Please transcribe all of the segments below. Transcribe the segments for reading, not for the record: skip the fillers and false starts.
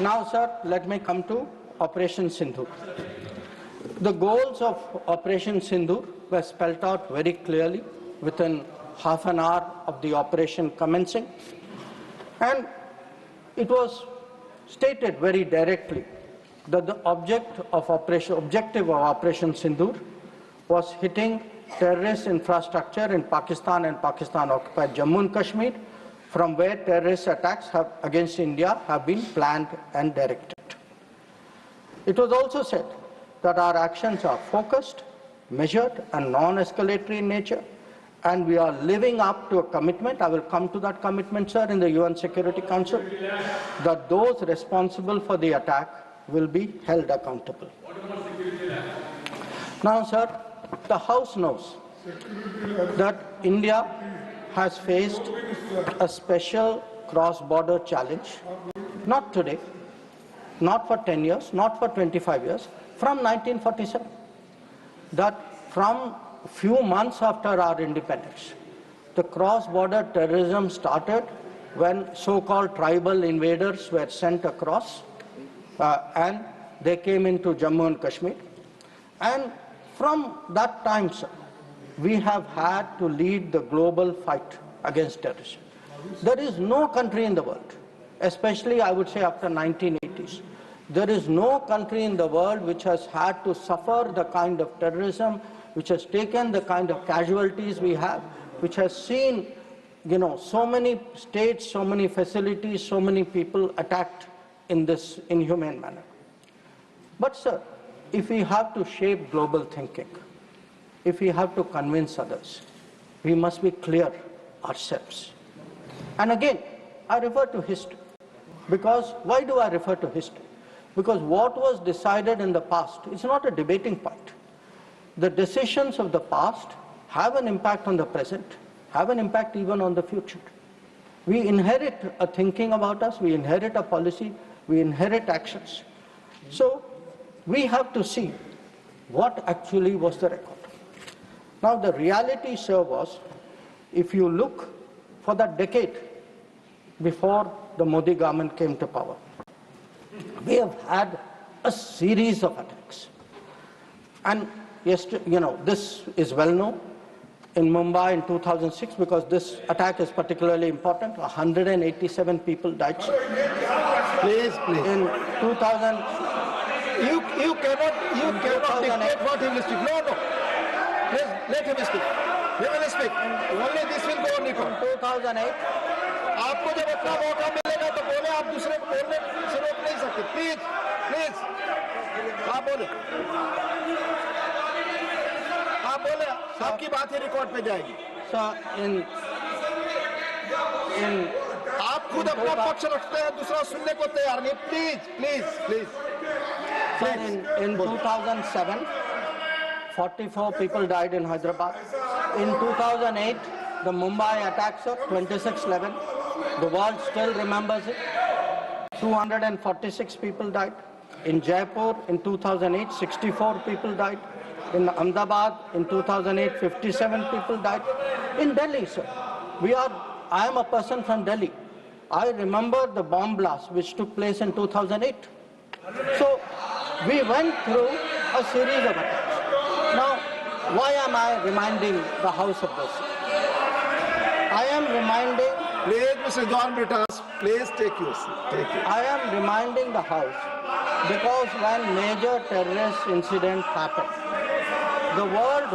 Now, sir, let me come to Operation Sindoor. The goals of Operation Sindoor were spelled out very clearly within half an hour of the operation commencing, and it was stated very directly that the objective of Operation Sindoor was hitting terrorist infrastructure in Pakistan and Pakistan-occupied Jammu and Kashmir, from where terrorist attacks against India have been planned and directed. It was also said that our actions are focused, measured, and non-escalatory in nature, and we are living up to a commitment. I will come to that commitment, sir, in the UN Security Council, that those responsible for the attack will be held accountable. Now, sir, the House knows that India has faced a special cross-border challenge, not today, not for 10 years, not for 25 years, from 1947. That from few months after our independence, the cross-border terrorism started when so-called tribal invaders were sent across and they came into Jammu and Kashmir. And from that time, sir, we have had to lead the global fight against terrorism. There is no country in the world, especially I would say after 1980s, there is no country in the world which has had to suffer the kind of terrorism, which has taken the kind of casualties we have, which has seen, so many states, so many facilities, so many people attacked in this inhumane manner. But sir, if we have to shape global thinking, if we have to convince others, we must be clear ourselves. And again, I refer to history. Because why do I refer to history? Because what was decided in the past is not a debating point. The decisions of the past have an impact on the present, have an impact even on the future. We inherit a thinking about us, we inherit a policy, we inherit actions. So we have to see what actually was the record. Now the reality, sir, was, if you look for that decade before the Modi government came to power, we have had a series of attacks. And this is well known. In Mumbai in 2006, because this attack is particularly important, 187 people died. Please. In 2000, you cannot dictate what he will speak. No. Please, let him speak. He will speak. Only this will go on record. In 2008, आपको जब अपना मौका मिलेगा तो बोले, आप दूसरे को बोलने से रोक नहीं सकते. प्लीज आप बोले, आपकी बात ही रिकॉर्ड पे जाएगी. आप खुद अपना पक्ष रखते हैं, दूसरा सुनने को तैयार नहीं. Please. In 2007, 44 people died in Hyderabad. In 2008, the Mumbai attacks of 26/11, the world still remembers it. 246 people died. In Jaipur, in 2008, 64 people died. In Ahmedabad, in 2008, 57 people died. In Delhi, sir, I am a person from Delhi. I remember the bomb blast which took place in 2008. So, we went through a series of attacks. Now, why am I reminding the House of this? I am reminding... Please, Mr. John Britas, please take your seat. I am reminding the House because when major terrorist incident happened, the world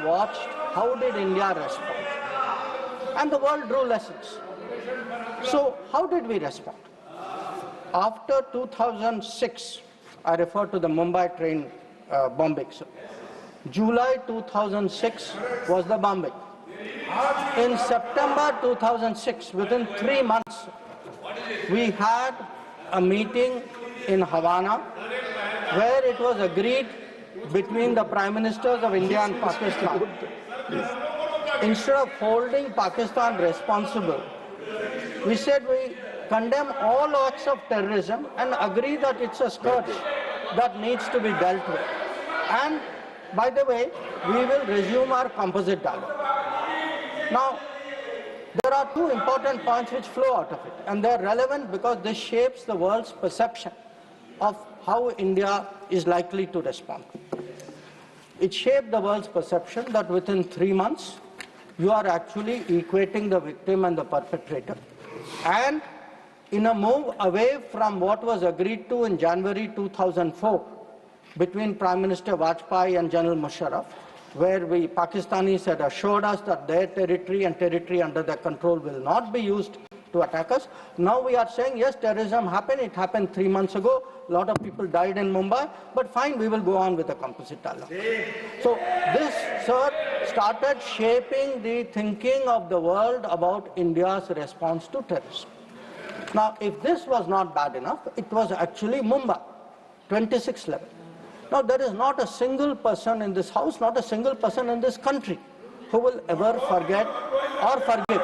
watched how did India respond. And the world drew lessons. So how did we respond? After 2006, I refer to the Mumbai train bombing. July 2006 was the bombing. In September 2006, within 3 months, we had a meeting in Havana where it was agreed between the Prime Ministers of India and Pakistan. Instead of holding Pakistan responsible, we said we condemn all acts of terrorism and agree that it's a scourge that needs to be dealt with. And by the way, we will resume our composite dialogue. Now, there are two important points which flow out of it, and they are relevant because this shapes the world's perception of how India is likely to respond. It shaped the world's perception that within 3 months, you are actually equating the victim and the perpetrator. And in a move away from what was agreed to in January 2004 between Prime Minister Vajpayee and General Musharraf, where Pakistanis had assured us that their territory and territory under their control will not be used to attack us. Now we are saying, yes, terrorism happened. It happened 3 months ago. A lot of people died in Mumbai. But fine, we will go on with the composite dialogue. So this, sir, started shaping the thinking of the world about India's response to terrorism. Now, if this was not bad enough, it was actually Mumbai, 26 level. Now, there is not a single person in this house, not a single person in this country who will ever forget or forgive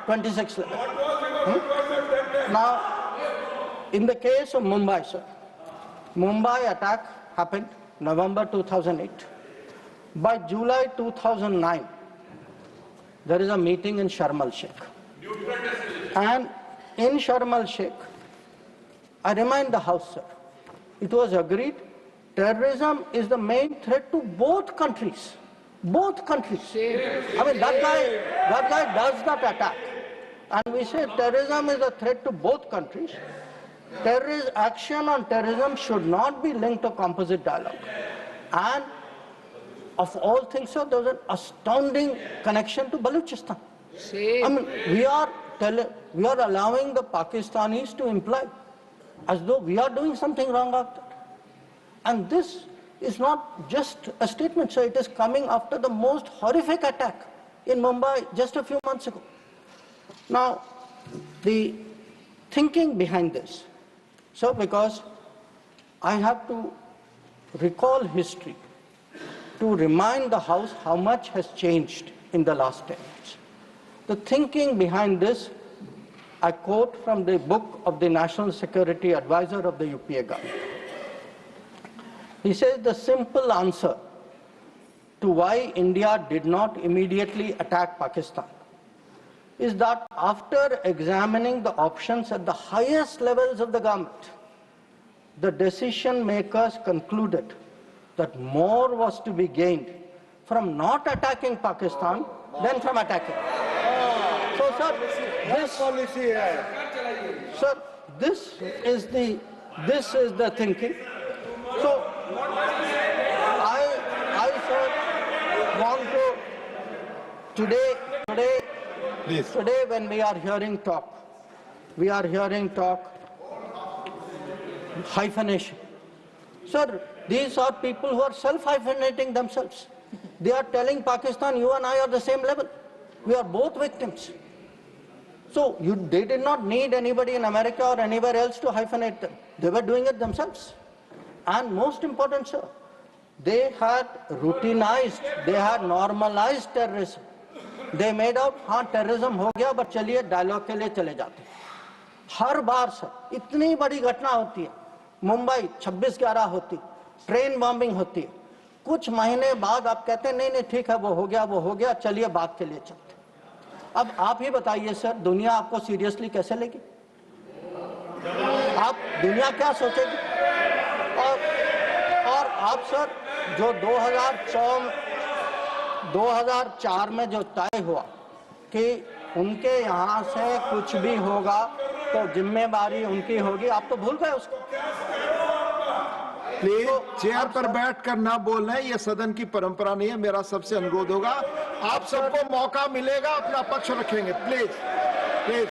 26 level. Now, in the case of Mumbai, sir, Mumbai attack happened November 2008. By July 2009, there is a meeting in Sharm El-Sheikh. And in Sharm El-Sheikh, I remind the House, sir, it was agreed terrorism is the main threat to both countries. Both countries. I mean, that guy does that attack. And we say terrorism is a threat to both countries. Terrorist action on terrorism should not be linked to composite dialogue. And of all things, sir, there was an astounding connection to Balochistan. I mean, we are allowing the Pakistanis to imply as though we are doing something wrong after. And this is not just a statement, sir. It is coming after the most horrific attack in Mumbai just a few months ago. Now, the thinking behind this, so because I have to recall history to remind the House how much has changed in the last 10 years. The thinking behind this, I quote from the book of the National Security Advisor of the UPA government. He says the simple answer to why India did not immediately attack Pakistan is that after examining the options at the highest levels of the government, the decision makers concluded that more was to be gained from not attacking Pakistan than from attacking. So, sir, this is the thinking. So, I sir, want to today when we are hearing talk hyphenation. Sir, these are people who are self-hyphenating themselves. They are telling Pakistan, you and I are the same level. We are both victims. So they did not need anybody in America or anywhere else to hyphenate them. They were doing it themselves. And most important, sir, they had routinized, they had normalized terrorism. They made out, terrorism हो गया, but चलिए dialogue के लिए चले जाते हैं. हर बार sir इतनी बड़ी घटना होती है, मुंबई 26/11 होती, ट्रेन बॉम्बिंग होती है, कुछ महीने बाद आप कहते हैं नहीं ठीक है वो हो गया चलिए बात के लिए चलते. अब आप ही बताइए सर, दुनिया आपको सीरियसली कैसे लेगी? आप दुनिया क्या सोचेगी? और आप सर जो 2004 में जो तय हुआ कि उनके यहाँ से कुछ भी होगा तो जिम्मेदारी उनकी होगी, आप तो भूल गए उसको. प्लीज चेयर पर बैठकर ना बोलना, ये सदन की परंपरा नहीं है. मेरा सबसे अनुरोध होगा, आप सबको मौका मिलेगा, अपना पक्ष रखेंगे. प्लीज.